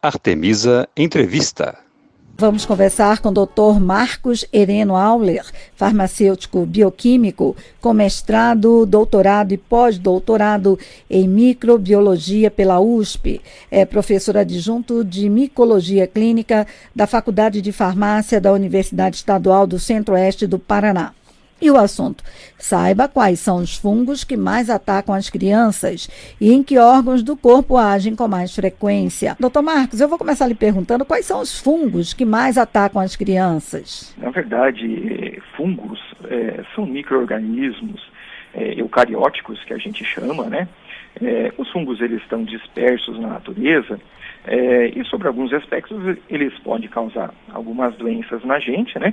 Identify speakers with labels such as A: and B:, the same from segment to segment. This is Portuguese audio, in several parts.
A: Artemisa Entrevista.
B: Vamos conversar com o Dr. Marcos Hereno Auler, farmacêutico bioquímico, com mestrado, doutorado e pós-doutorado em microbiologia pela USP. É professor adjunto de micologia clínica da Faculdade de Farmácia da Universidade Estadual do Centro-Oeste do Paraná. E o assunto: saiba quais são os fungos que mais atacam as crianças e em que órgãos do corpo agem com mais frequência. Doutor Marcos, eu vou começar lhe perguntando quais são os fungos que mais atacam as crianças.
C: Na verdade, fungos são micro-organismos eucarióticos, que a gente chama, né? Os fungos, eles estão dispersos na natureza e sobre alguns aspectos eles podem causar algumas doenças na gente, né?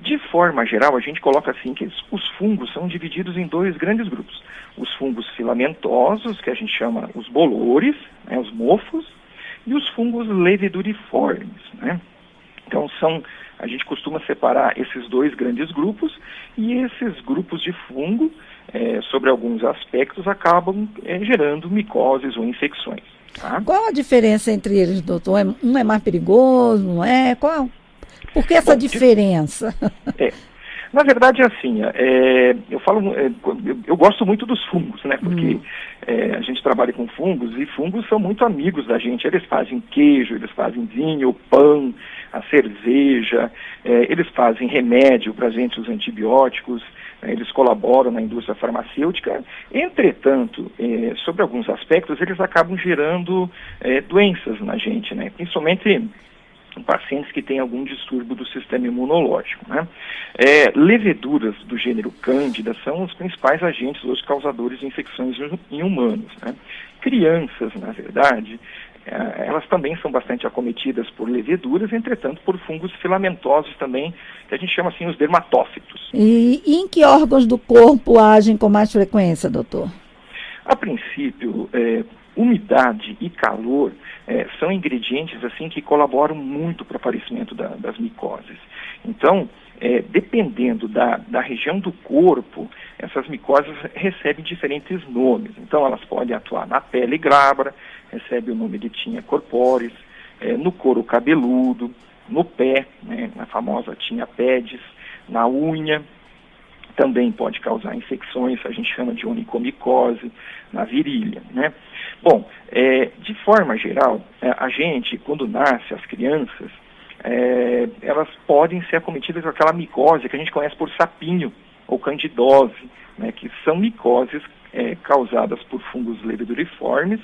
C: De forma geral, a gente coloca assim que os fungos são divididos em dois grandes grupos. Os fungos filamentosos, que a gente chama os bolores, né, os mofos, e os fungos leveduriformes, né? Então a gente costuma separar esses dois grandes grupos, e esses grupos de fungo, sobre alguns aspectos, acabam gerando micoses ou infecções. Tá?
B: Qual a diferença entre eles, doutor? Um é mais perigoso, não é? Por que essa diferença?
C: Na verdade, assim, eu gosto muito dos fungos, né? Porque a gente trabalha com fungos, e fungos são muito amigos da gente. Eles fazem queijo, eles fazem vinho, pão, a cerveja, eles fazem remédio para os antibióticos, eles colaboram na indústria farmacêutica. Entretanto, sobre alguns aspectos, eles acabam gerando doenças na gente, né? Principalmente pacientes que têm algum distúrbio do sistema imunológico, né? Leveduras do gênero Cândida são os principais agentes hoje causadores de infecções em humanos, né? Crianças, na verdade, elas também são bastante acometidas por leveduras, entretanto por fungos filamentosos também, que a gente chama assim os dermatófitos.
B: E em que órgãos do corpo agem com mais frequência, doutor?
C: A princípio, umidade e calor são ingredientes assim que colaboram muito para o aparecimento das micoses. Então, dependendo da região do corpo, essas micoses recebem diferentes nomes. Então, elas podem atuar na pele glabra, recebe o nome de tinea corporis, no couro cabeludo, no pé, né, na famosa tinea pedis, na unha. Também pode causar infecções, a gente chama de onicomicose, na virilha, né? Bom, de forma geral, a gente, quando nasce, as crianças, elas podem ser acometidas com aquela micose que a gente conhece por sapinho ou candidose, né, que são micoses causadas por fungos leveduriformes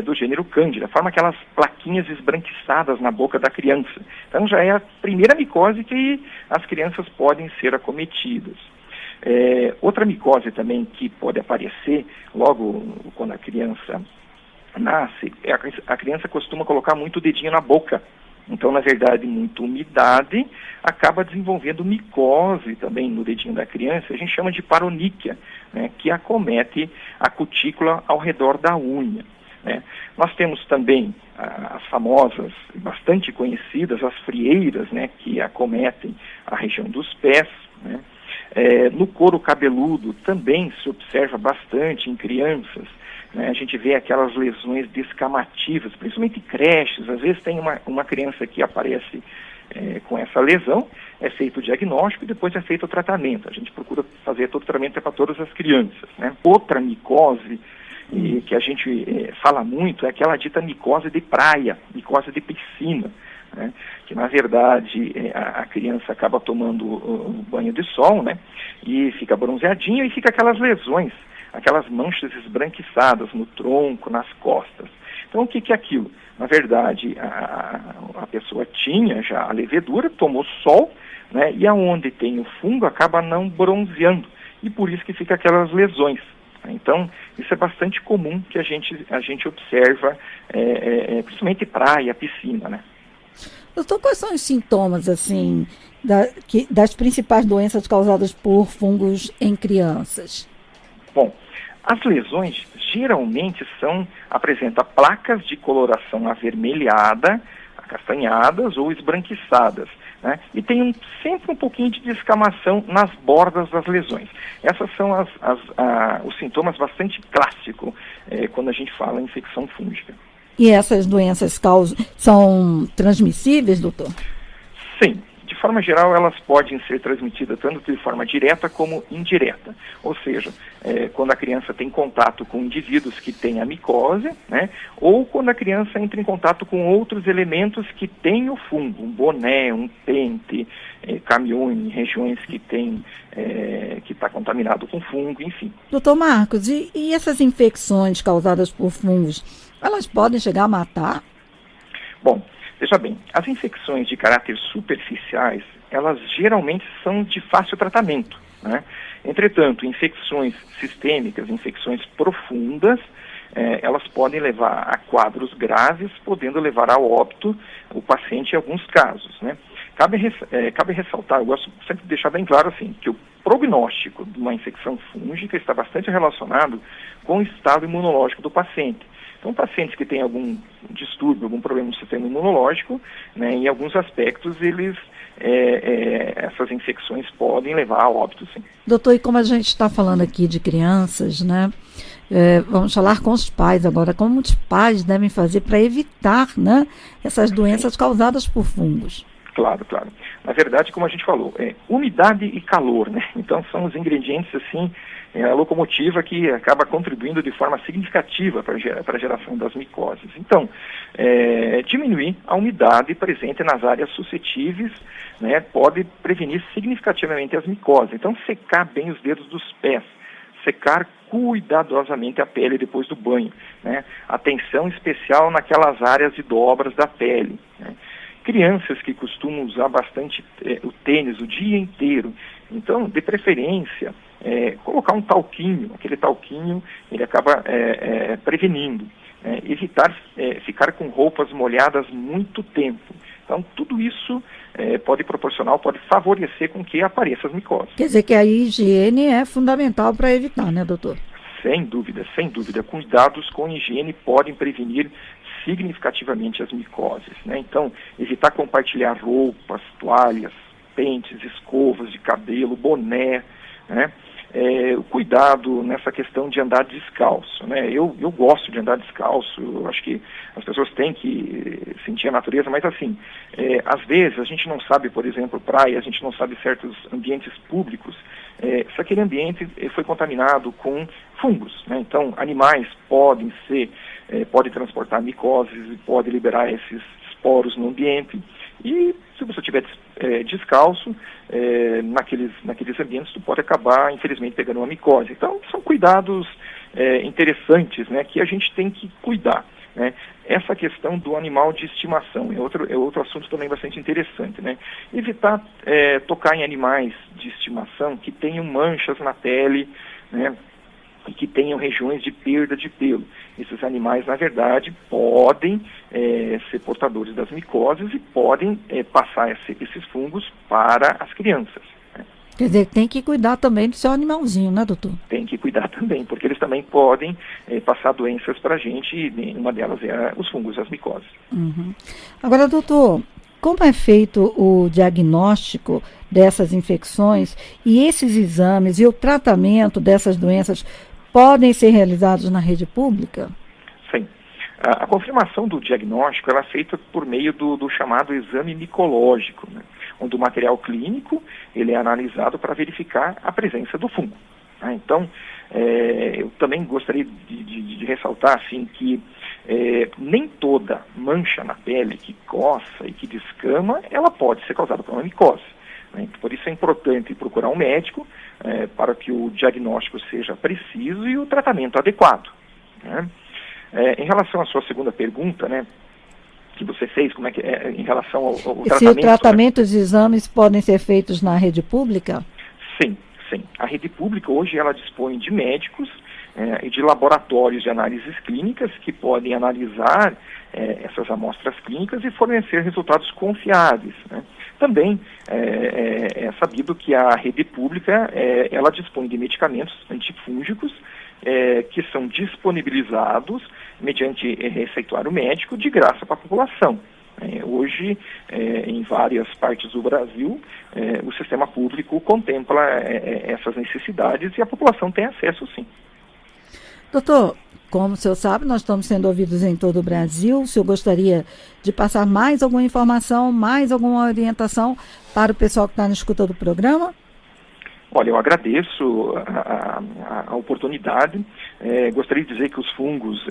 C: do gênero Cândida, forma aquelas plaquinhas esbranquiçadas na boca da criança. Então já é a primeira micose que as crianças podem ser acometidas. Outra micose também que pode aparecer logo quando a criança nasce, a criança costuma colocar muito o dedinho na boca. Então, na verdade, muita umidade acaba desenvolvendo micose também no dedinho da criança. A gente chama de paroníquia, né, que acomete a cutícula ao redor da unha, né. Nós temos também as famosas, bastante conhecidas, as frieiras, né, que acometem a região dos pés, né. No couro cabeludo também se observa bastante em crianças, né? A gente vê aquelas lesões descamativas, principalmente em creches. Às vezes tem uma criança que aparece com essa lesão, é feito o diagnóstico e depois é feito o tratamento. A gente procura fazer todo o tratamento para todas as crianças, né? Outra micose que a gente fala muito é aquela dita micose de praia, micose de piscina, né? Que na verdade a criança acaba tomando o banho de sol, né? E fica bronzeadinho e fica aquelas lesões, aquelas manchas esbranquiçadas no tronco, nas costas. Então o que é aquilo? Na verdade a pessoa tinha já a levedura, tomou sol, né? E aonde tem o fungo acaba não bronzeando, e por isso que fica aquelas lesões. Então, isso é bastante comum que a gente observa, principalmente praia, piscina, né?
B: Doutor, quais são os sintomas, assim, das principais doenças causadas por fungos em crianças?
C: Bom, as lesões geralmente apresentam placas de coloração avermelhada, acastanhadas ou esbranquiçadas, né? E tem sempre um pouquinho de descamação nas bordas das lesões. Essas são os sintomas bastante clássicos quando a gente fala em infecção fúngica.
B: E essas doenças são transmissíveis, doutor?
C: Sim. De forma geral, elas podem ser transmitidas tanto de forma direta como indireta. Ou seja, quando a criança tem contato com indivíduos que têm a micose, né, ou quando a criança entra em contato com outros elementos que têm o fungo, um boné, um pente, caminhão em regiões que está contaminado com fungo, enfim.
B: Doutor Marcos, e essas infecções causadas por fungos, elas podem chegar a matar?
C: Bom, veja bem, as infecções de caráter superficiais, elas geralmente são de fácil tratamento, né? Entretanto, infecções sistêmicas, infecções profundas, elas podem levar a quadros graves, podendo levar ao óbito o paciente em alguns casos, né? Cabe ressaltar, eu gosto sempre de deixar bem claro assim, que o prognóstico de uma infecção fúngica está bastante relacionado com o estado imunológico do paciente. Então, pacientes que têm algum distúrbio, algum problema no sistema imunológico, né, em alguns aspectos, essas infecções podem levar a óbito, sim.
B: Doutor, e como a gente está falando aqui de crianças, né, vamos falar com os pais agora, como os pais devem fazer para evitar, né, essas doenças causadas por fungos?
C: Claro, claro. Na verdade, como a gente falou, umidade e calor, né? Então são os ingredientes, assim, a locomotiva que acaba contribuindo de forma significativa para a geração das micoses. Então, diminuir a umidade presente nas áreas suscetíveis, né, pode prevenir significativamente as micoses. Então, secar bem os dedos dos pés, secar cuidadosamente a pele depois do banho, né? Atenção especial naquelas áreas de dobras da pele, né? Crianças que costumam usar bastante o tênis o dia inteiro, então, de preferência, colocar um talquinho, aquele talquinho, ele acaba prevenindo. Evitar ficar com roupas molhadas muito tempo. Então, tudo isso pode favorecer com que apareçam as micoses.
B: Quer dizer que a higiene é fundamental para evitar, né, doutor?
C: Sem dúvida, sem dúvida. Cuidados com higiene podem prevenir significativamente as micoses, né? Então, evitar compartilhar roupas, toalhas, pentes, escovas de cabelo, boné, né? O cuidado nessa questão de andar descalço, né? Eu gosto de andar descalço, eu acho que as pessoas têm que sentir a natureza, mas assim, às vezes a gente não sabe, por exemplo, praia, a gente não sabe certos ambientes públicos, se aquele ambiente foi contaminado com fungos, né? Então, animais podem transportar micoses e podem liberar esses esporos no ambiente. E se você estiver descalço, naqueles ambientes, tu pode acabar, infelizmente, pegando uma micose. Então, são cuidados interessantes, né, que a gente tem que cuidar, né? Essa questão do animal de estimação é outro assunto também bastante interessante, né? Evitar tocar em animais de estimação que tenham manchas na pele, né, e que tenham regiões de perda de pelo. Esses animais, na verdade, podem ser portadores das micoses e podem passar esses fungos para as crianças, né?
B: Quer dizer, tem que cuidar também do seu animalzinho, né, doutor?
C: Tem que cuidar também, porque eles também podem passar doenças para a gente, e uma delas é os fungos, as micoses.
B: Uhum. Agora, doutor, como é feito o diagnóstico dessas infecções e esses exames e o tratamento dessas doenças podem ser realizados na rede pública?
C: Sim. A confirmação do diagnóstico ela é feita por meio do chamado exame micológico, né, onde o material clínico ele é analisado para verificar a presença do fungo, né? Então, eu também gostaria de ressaltar assim, que nem toda mancha na pele que coça e que descama, ela pode ser causada por uma micose, né? Por isso é importante procurar um médico para que o diagnóstico seja preciso e o tratamento adequado, né? Em relação à sua segunda pergunta, né, que você fez, como é que é em relação ao tratamento...
B: Se o tratamento, os exames podem ser feitos na rede pública?
C: Sim, sim. A rede pública hoje ela dispõe de médicos e de laboratórios de análises clínicas que podem analisar essas amostras clínicas e fornecer resultados confiáveis, né? Também é sabido que a rede pública ela dispõe de medicamentos antifúngicos que são disponibilizados mediante receituário médico de graça para a população. Hoje, em várias partes do Brasil, o sistema público contempla essas necessidades e a população tem acesso, sim.
B: Doutor, Como o senhor sabe, nós estamos sendo ouvidos em todo o Brasil. O senhor gostaria de passar mais alguma informação, mais alguma orientação para o pessoal que está na escuta do programa?
C: Olha, eu agradeço a oportunidade. Gostaria de dizer que os fungos,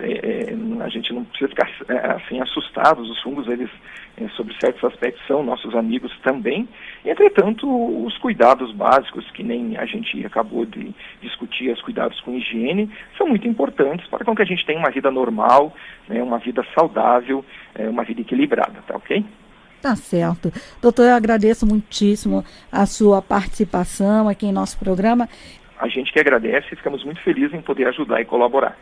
C: a gente não precisa ficar assim assustados. Os fungos, eles, sobre certos aspectos, são nossos amigos também. Entretanto, os cuidados básicos, que nem a gente acabou de discutir, os cuidados com higiene, são muito importantes para que a gente tenha uma vida normal, né, uma vida saudável, uma vida equilibrada, tá ok?
B: Tá certo. Doutor, eu agradeço muitíssimo a sua participação aqui em nosso programa.
C: A gente que agradece e ficamos muito felizes em poder ajudar e colaborar.